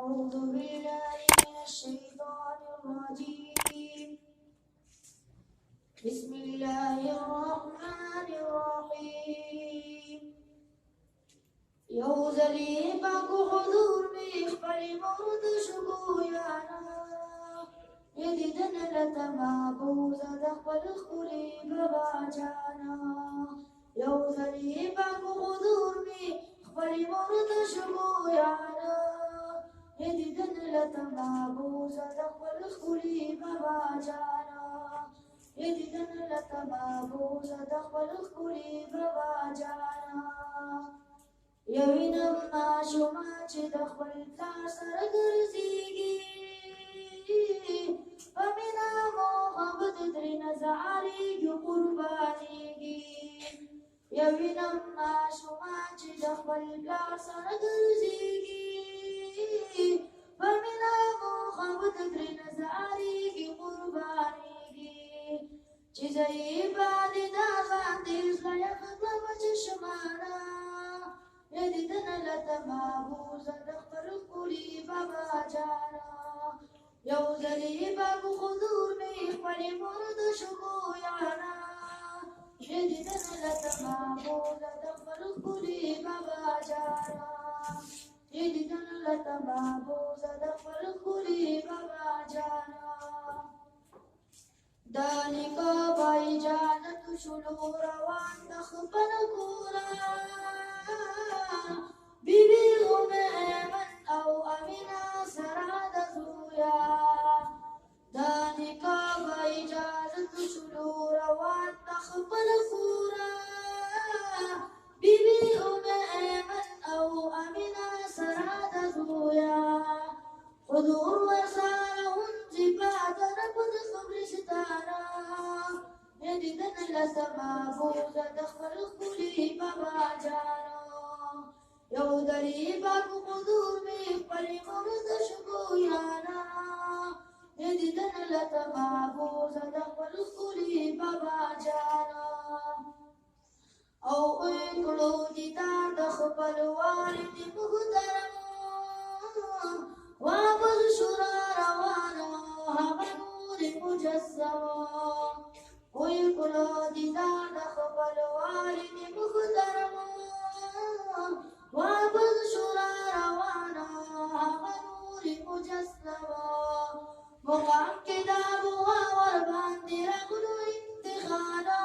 أعوذ بالله من الشيطان الرجيم بسم الله الرحمن الرحيم يوزلي باكو حضور بإخبار مرد شكويانا يددن لتمابوزة دخل الخلي بباجانا يوزلي باكو حضور بإخبار مرد شكويانا يددن لتمابوزة دخل الخلي بباجانا يددن لتمابوزة دخل الخلي بباجانا یوینم ماشوما چې د خپل پلار سره ګرځېږي په مینه محبت ترېنه زارېږي قربانېږي یوینم ماشوما چې د خپل پلار سره ګرځېږي په مینه محبت ترېنه زارېږي قربانېږي چې زه یې باندې دا باندې زړه یخ کړمه چشمانه يددن لتمابوزة دخل الخلي بباجانا يوزلي باكو خذور بإخوال مرد شكويانا يددن لتمابوزة دخل الخلي بباجانا يددن لتمابوزة دخل الخلي بباجانا ذلك بايجانة شلو روان دخبن كورا بيبي غمامن أو أمنا سراد زويا ذلك بايجانة شلو روان دخبن كورا بيبي غمامن أو أمنا سراد زويا حضور وسارهم زبادا نبض خبر ستارا يددن لتمابوزة دخل الخلي بباجانا يودري باكو حضور بإخبار مرد شكويانا يددن لتمابوزة دخل الخلي بباجانا أو اكلو ديدار دخل والد محترم وابد شرى روانا هغه نور مجسما ويكلو ديدار دخل والد محترم وابد شرى روانا هغه نور مجسما مقام كتابها ورباندي رغلو امتخانا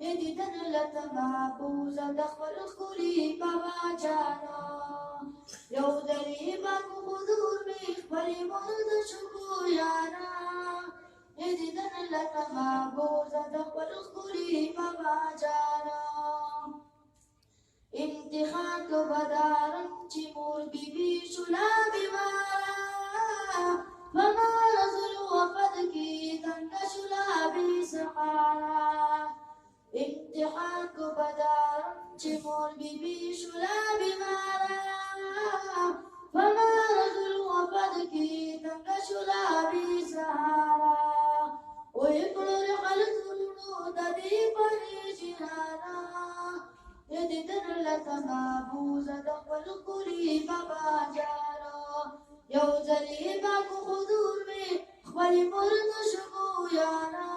يددن لتمابوزة دخل الخلي بباجانا يوزلي باكو خذور بإخبار مرد شكويانا يددن لتمابوزة دخل الخلي بباجانا امتحان کو بدارن چی مور بی بی شلا بیمارا فما رسول وفد کی تنگ شلا بی سحارا امتحان کو بدارن چی مور بی بی شلا بیمارا فما رسول وفد کی تنگ شلا بی سحارا ویکلو رخلت ورنو ددی پنی جنانا يددن لتمابوزة دخل الخلي بباجانا يوزلي باكو خذور بإخبار مرد شكويانا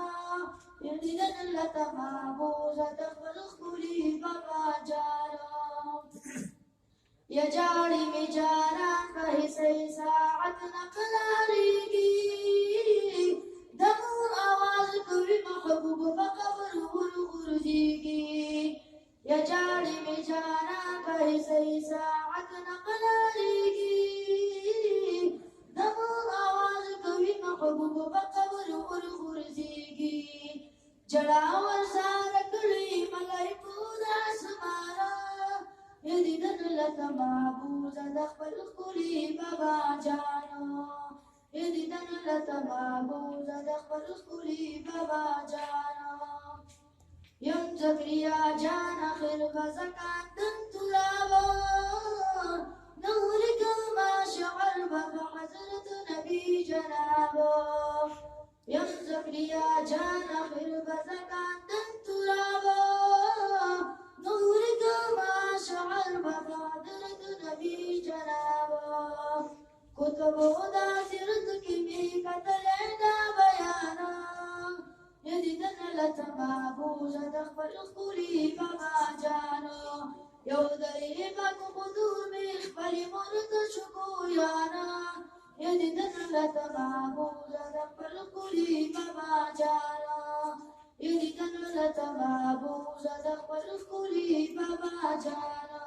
يددن لتمابوزة دخل الخلي بباجانا يجاري مجاران بحسي ساعة نقلاريكي دمور آواز كوي محبوب فقبر ورغرزيكي يا جاري مجانا بحسي ساعة نقلاريكي دمور آواز كوي محبوب فقبر ورغرزيكي جڑا ورسار کړی ملای پورا سمارا يددن لتمابوزة دخل الخلي بباجانا يددن لتمابوزة دخل الخلي بباجانا يم زكريا جان آخر بزكاة تلابا نورك ما شعر بحضرة نبي جنابا يم زكريا جان آخر بزكاة تلابا نورك ما شعر بحضرة نبي جنابا کتبو دا سیرت کی می کتلی دا بیانا یدیدن لتمابوز دخبر خکولی بابا جانو یو دری باکو خودور می خبری مرد شکو یانا یدیدن لتمابوز دخبر خکولی بابا جانو یدیدن لتمابوز دخبر خکولی بابا جانو